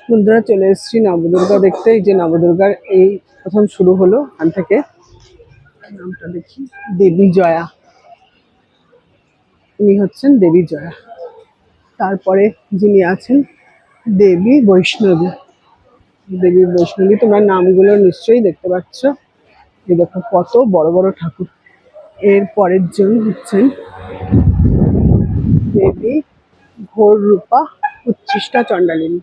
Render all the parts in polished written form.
বন্ধুরা চলে এসেছি নবদুর্গা দেখতে। এই যে নবদুর্গার এই প্রথম শুরু হলো এখান থেকে। নামটা দেখি, দেবী জয়া। ইনি হচ্ছেন দেবী জয়া। তারপরে যিনি আছেন দেবী বৈষ্ণবী। দেবী বৈষ্ণবী, তোমরা নামগুলো নিশ্চয়ই দেখতে পাচ্ছ। এই দেখো কত বড় বড় ঠাকুর। এর পরের জন হচ্ছেন দেবী ঘোর রূপা উচ্ছিষ্টা চণ্ডালিনী।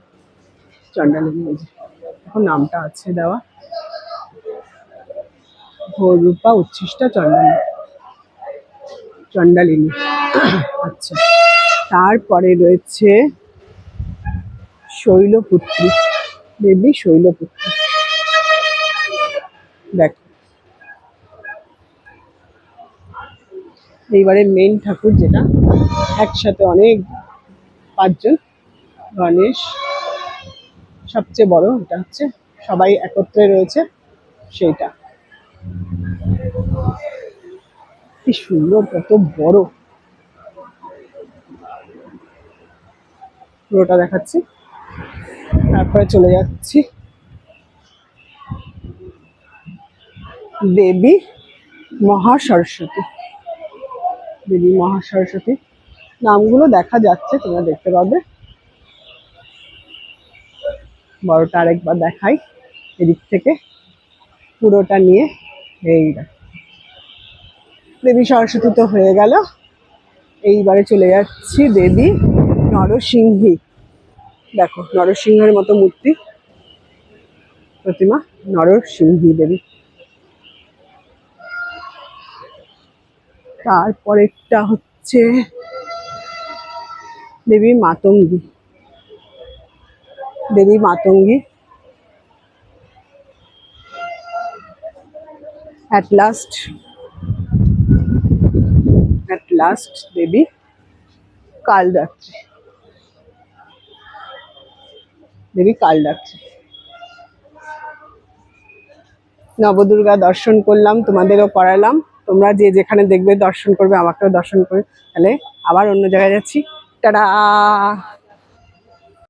চণ্ডালিনী, এই যে এখন নামটা আছে দেওয়া, ঘোর রূপা উচ্ছিষ্টা চণ্ডালিনী। আচ্ছা, তারপরে রয়েছে শৈলপুত্রী, দেবী শৈলপুত্রী। দেখো এইবারে মেন ঠাকুর, যেটা একসাথে অনেক 5 জন, গণেশ সবচেয়ে বড়, এটা হচ্ছে সবাই একত্রে রয়েছে সেইটা। কি সুন্দর, কত বড়, পুরোটা দেখাচ্ছি। তারপরে চলে যাচ্ছি দেবী মহাসরস্বতী। দেবী মহাসরস্বতী নামগুলো দেখা যাচ্ছে, তোমরা দেখতে পাবে। বড়টা আরেকবার দেখাই এদিক থেকে, পুরোটা নিয়ে। এই দেবী সরস্বতী তো হয়ে গেল। এইবারে চলে যাচ্ছি দেবী নরসিংহী। দেখো নরসিংহের মতো মূর্তি, প্রতিমা, নরসিংহী দেবী। তারপরেরটা হচ্ছে দেবী মাতঙ্গী। দেবী মাতঙ্গী at last দেবী কালরাত্রি। দেবী কালরাত্রি। নবদুর্গা দর্শন করলাম, তোমাদেরও করালাম। তোমরা যে যেখানে দেখবে দর্শন করবে, আমাকেও দর্শন করবে। তাহলে আবার অন্য জায়গায় যাচ্ছি। টাটা।